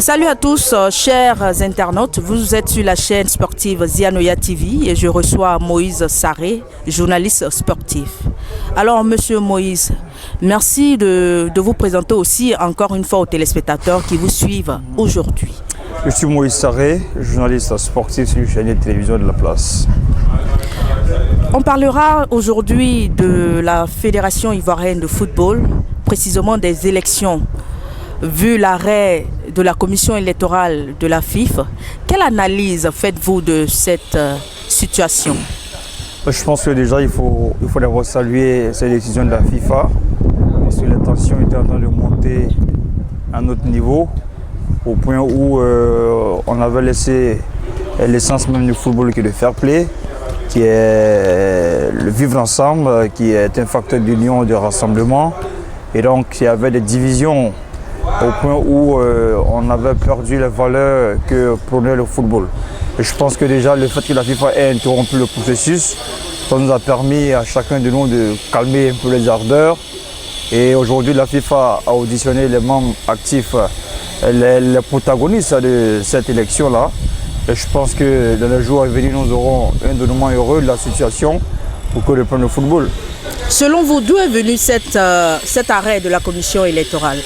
Salut à tous, chers internautes. Vous êtes sur la chaîne sportive Zianoya TV et je reçois Moïse Sarré, journaliste sportif. Alors, monsieur Moïse, merci de vous présenter aussi encore une fois aux téléspectateurs qui vous suivent aujourd'hui. Je suis Moïse Sarré, journaliste sportif sur la chaîne de télévision de la place. On parlera aujourd'hui de la Fédération ivoirienne de football, précisément des élections. Vu l'arrêt de la commission électorale de la FIFA, quelle analyse faites-vous de cette situation? Je pense que déjà il faut d'abord saluer cette décision de la FIFA parce que la tension était en train de monter à un autre niveau au point où on avait laissé l'essence même du football qui est le fair play, qui est le vivre ensemble, qui est un facteur d'union et de rassemblement. Et donc il y avait des divisions au point où on avait perdu les valeurs que prônait le football. Et je pense que déjà le fait que la FIFA ait interrompu le processus, ça nous a permis à chacun de nous de calmer un peu les ardeurs. Et aujourd'hui la FIFA a auditionné les membres actifs, les protagonistes de cette élection-là. Et je pense que dans les jours à venir, nous aurons un dénouement heureux de la situation pour que le plan de football. Selon vous, d'où est venu cet arrêt de la commission électorale?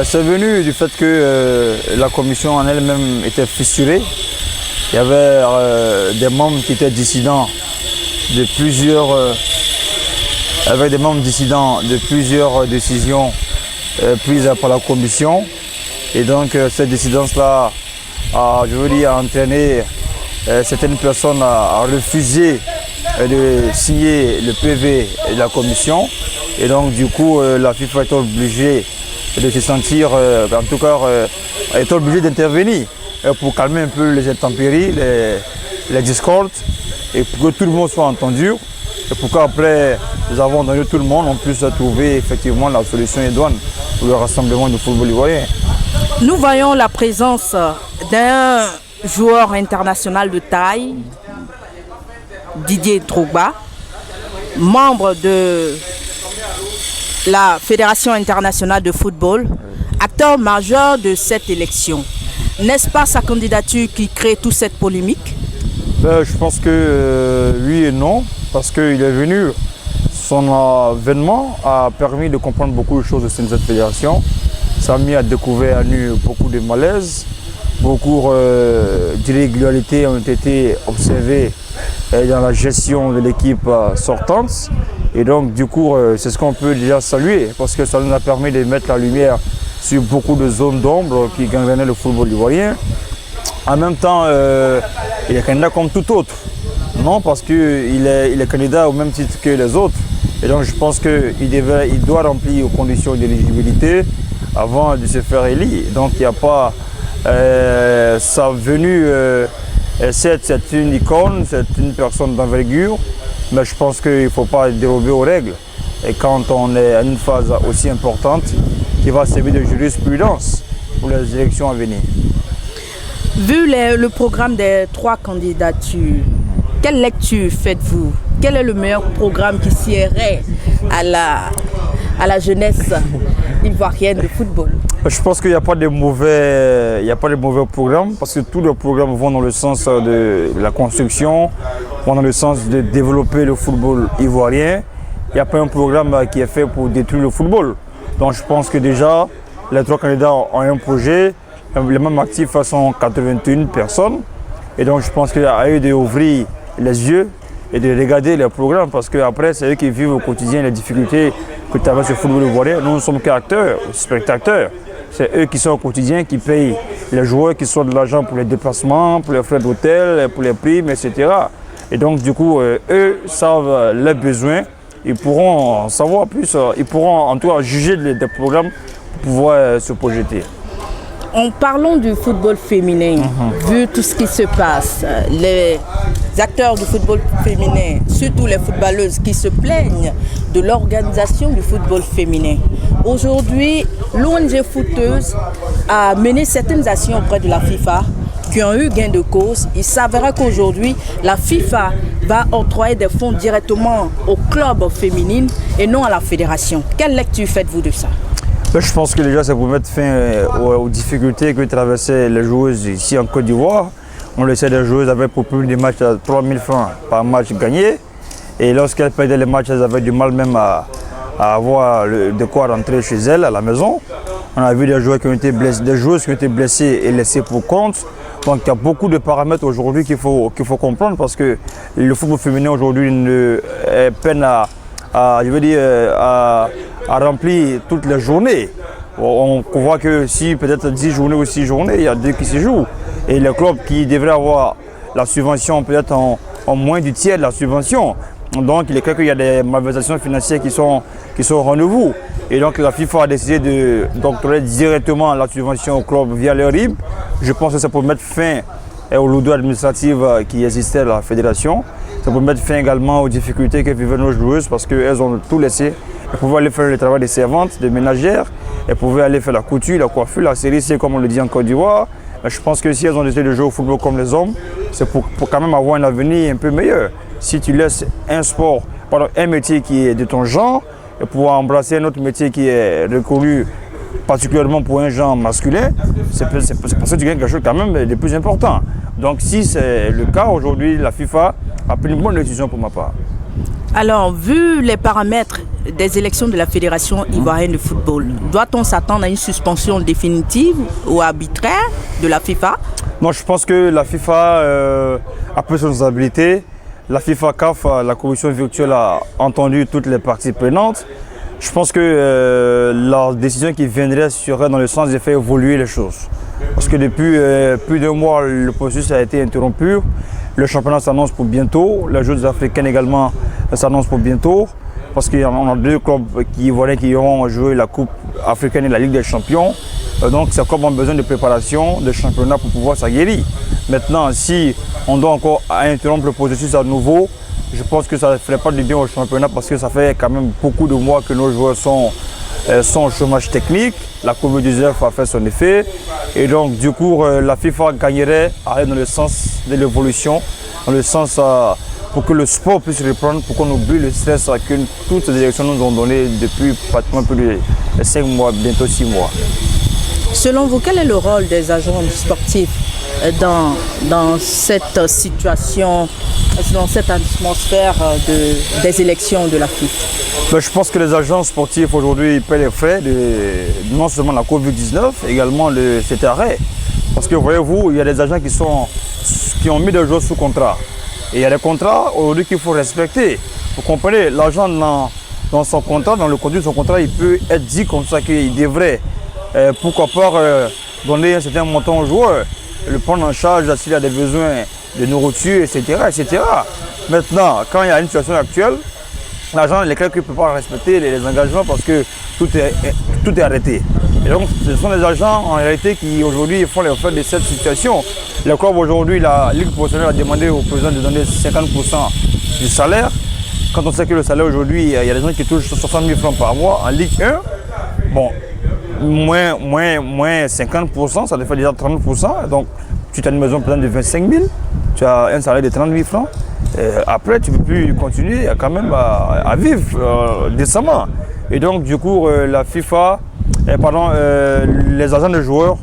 C'est venu du fait que la commission en elle-même était fissurée. Il y avait des membres qui étaient dissidents de plusieurs décisions prises par la commission. Et donc cette dissidence-là a entraîné certaines personnes à refuser de signer le PV de la commission. Et donc du coup la FIFA est obligée de se sentir, en tout cas, est obligé d'intervenir pour calmer un peu les intempéries, les discordes, et pour que tout le monde soit entendu, et pour qu'après nous avons entendu tout le monde, on puisse trouver effectivement la solution idoine pour le rassemblement du football ivoirien. Nous voyons la présence d'un joueur international de taille, Didier Drogba, membre de la Fédération internationale de football, acteur majeur de cette élection. N'est-ce pas sa candidature qui crée toute cette polémique? Je pense que oui et non, parce qu'il est venu, son avènement a permis de comprendre beaucoup de choses au sein de cette fédération. Ça a mis à découvert à nu beaucoup de malaise, beaucoup d'irrégularités ont été observées dans la gestion de l'équipe sortante. Et donc du coup, c'est ce qu'on peut déjà saluer parce que ça nous a permis de mettre la lumière sur beaucoup de zones d'ombre qui gangrenaient le football ivoirien. En même temps, il est candidat comme tout autre. Non, parce qu'il est candidat au même titre que les autres. Et donc je pense qu'il doit remplir aux conditions d'éligibilité avant de se faire élire. Donc il n'y a pas sa venue, c'est une icône, c'est une personne d'envergure. Mais je pense qu'il ne faut pas dérober aux règles. Et quand on est à une phase aussi importante, qui va servir de jurisprudence pour les élections à venir. Vu le programme des 3 candidatures, quelle lecture faites-vous? Quel est le meilleur programme qui sierait à la jeunesse ivoirienne de football? Je pense qu'il n'y a pas de mauvais programmes parce que tous les programmes vont dans le sens de la construction, vont dans le sens de développer le football ivoirien. Il n'y a pas un programme qui est fait pour détruire le football. Donc je pense que déjà, les 3 candidats ont un projet. Les membres actifs sont 81 personnes. Et donc je pense qu'il y a eu d'ouvrir les yeux et de regarder les programmes parce qu'après, c'est eux qui vivent au quotidien les difficultés que traverse le football ivoirien. Nous ne sommes qu'acteurs, spectateurs. C'est eux qui sont au quotidien, qui payent les joueurs, qui sont de l'argent pour les déplacements, pour les frais d'hôtel, pour les primes, etc. Et donc du coup, eux savent les besoins. Ils pourront en savoir plus, ils pourront en tout cas juger des programmes pour pouvoir se projeter. En parlant du football féminin, vu tout ce qui se passe, les acteurs du football féminin, surtout les footballeuses qui se plaignent de l'organisation du football féminin. Aujourd'hui, l'ONG Footeuse a mené certaines actions auprès de la FIFA qui ont eu gain de cause. Il s'avérait qu'aujourd'hui, la FIFA va octroyer des fonds directement aux clubs féminines et non à la fédération. Quelle lecture faites-vous de ça? Je pense que déjà, c'est pour mettre fin aux difficultés que traversaient les joueuses ici en Côte d'Ivoire. On le sait, les joueuses avaient pour plus des matchs à 3 000 francs par match gagné. Et lorsqu'elles perdaient les matchs, elles avaient du mal même à avoir de quoi rentrer chez elles à la maison. On a vu des joueurs qui ont été blessés, des joueuses qui ont été blessées et laissées pour compte. Donc il y a beaucoup de paramètres aujourd'hui qu'il faut comprendre parce que le football féminin aujourd'hui peine à remplir toutes les journées. On voit que si peut-être 10 journées ou 6 journées, il y a 2 qui se jouent. Et les clubs qui devraient avoir la subvention peut-être en moins du tiers de la subvention. Donc il est clair qu'il y a des malversations financières qui sont au rendez-vous. Et donc la FIFA a décidé d'octroyer directement la subvention au club via le RIB. Je pense que c'est pour mettre fin aux lourdeurs administratives qui existaient à la fédération. C'est pour mettre fin également aux difficultés que vivaient nos joueuses parce qu'elles ont tout laissé. Elles pouvaient aller faire le travail des servantes, des ménagères. Elles pouvaient aller faire la couture, la coiffure, la série, comme on le dit en Côte d'Ivoire. Mais je pense que si elles ont décidé de jouer au football comme les hommes, c'est pour quand même avoir un avenir un peu meilleur. Si tu laisses un métier qui est de ton genre, et pouvoir embrasser un autre métier qui est reconnu particulièrement pour un genre masculin, c'est parce que tu gagnes quelque chose quand même de plus important. Donc si c'est le cas, aujourd'hui, la FIFA a pris une bonne décision pour ma part. Alors, vu les paramètres des élections de la Fédération ivoirienne de football, doit-on s'attendre à une suspension définitive ou arbitraire de la FIFA? Non, je pense que la FIFA a pris son responsabilité. La FIFA CAF, la commission virtuelle, a entendu toutes les parties prenantes. Je pense que la décision qui viendrait serait dans le sens de faire évoluer les choses. Parce que depuis plus d'un mois, le processus a été interrompu. Le championnat s'annonce pour bientôt. Les Jeux africains également s'annoncent pour bientôt. Parce qu'on a 2 clubs qui auront joué la Coupe africaine et la Ligue des champions. Donc ces clubs ont besoin de préparation, de championnat pour pouvoir s'aguerrir. Maintenant, si on doit encore interrompre le processus à nouveau, je pense que ça ne ferait pas du bien au championnat parce que ça fait quand même beaucoup de mois que nos joueurs sont au chômage technique. La Covid-19 a fait son effet. Et donc, du coup, la FIFA gagnerait à aller dans le sens de l'évolution, dans le sens pour que le sport puisse reprendre, pour qu'on oublie le stress que toutes ces élections nous ont donné depuis pratiquement plus de 5 mois, bientôt 6 mois. Selon vous, quel est le rôle des agents sportifs dans cette situation, dans cette atmosphère des élections de la FIFA? Je pense que les agents sportifs aujourd'hui paient les frais non seulement de la Covid-19, également de cet arrêt. Parce que voyez-vous, il y a des agents qui ont mis des joueurs sous contrat. Et il y a des contrats aujourd'hui qu'il faut respecter. Vous comprenez, l'agent dans son contrat, dans le contenu de son contrat, il peut être dit comme ça qu'il devrait, pourquoi pas, donner un certain montant aux joueurs, le prendre en charge s'il a des besoins de nourriture, etc., etc. Maintenant, quand il y a une situation actuelle, l'agent, il est clair qu'il ne peut pas respecter les engagements parce que tout est arrêté. Et donc, ce sont les agents en réalité qui aujourd'hui font les frais de cette situation. Le club aujourd'hui, la Ligue professionnelle a demandé au président de donner 50% du salaire. Quand on sait que le salaire aujourd'hui, il y a des gens qui touchent 60 000 francs par mois en Ligue 1. Bon, moins 50%, ça te fait déjà 30%. Donc, tu as une maison de 25 000, tu as un salaire de 30 000 francs. Après, tu ne peux plus continuer quand même à vivre décemment. Et donc, du coup, la FIFA, les agents de joueurs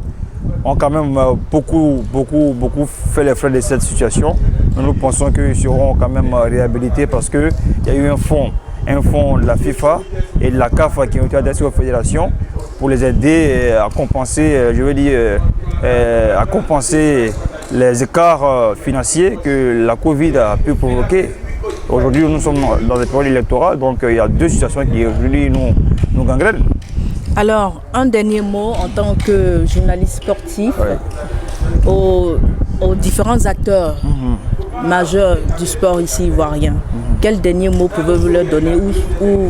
ont quand même beaucoup fait les frais de cette situation. Nous pensons qu'ils seront quand même réhabilités parce qu'il y a eu un fonds de la FIFA et de la CAF qui ont été adressés aux fédérations pour les aider à compenser, à compenser les écarts financiers que la Covid a pu provoquer. Aujourd'hui, nous sommes dans des périodes électorales, donc il y a 2 situations qui aujourd'hui nous gangrènent. Alors, un dernier mot en tant que journaliste sportif, aux différents acteurs majeurs du sport ici ivoirien. Quel dernier mot pouvez-vous leur donner ou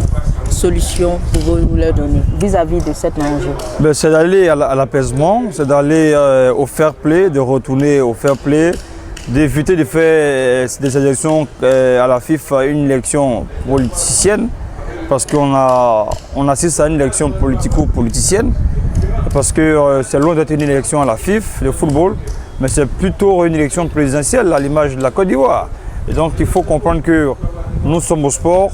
solution pouvez-vous leur donner vis-à-vis de cet enjeu? C'est d'aller à l'apaisement, c'est d'aller au fair play, de retourner au fair play, d'éviter de faire des élections à la FIFA une élection politicienne. Parce qu'on assiste à une élection politico-politicienne, parce que c'est loin d'être une élection à la FIFA, le football, mais c'est plutôt une élection présidentielle à l'image de la Côte d'Ivoire. Et donc il faut comprendre que nous sommes au sport,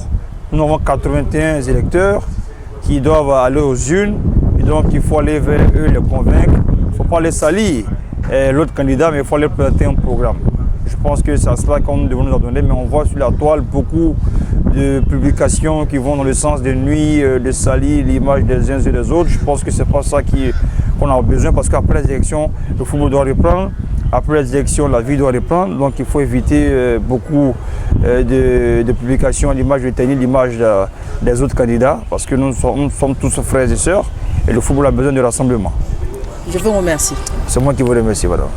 nous avons 81 électeurs qui doivent aller aux urnes Et donc il faut aller vers eux, les convaincre. Il ne faut pas les salir, l'autre candidat, mais il faut leur présenter un programme. Je pense que c'est à cela qu'on devrait nous donner, mais on voit sur la toile beaucoup de publications qui vont dans le sens de nuire, de salir l'image des uns et des autres. Je pense que c'est pas ça qu'on a besoin, parce qu'après les élections, le football doit reprendre. Après les élections, la vie doit reprendre. Donc il faut éviter beaucoup de publications, l'image de tenir l'image des autres candidats, parce que nous sommes tous frères et sœurs, et le football a besoin de rassemblement. Je vous remercie. C'est moi qui vous remercie, madame.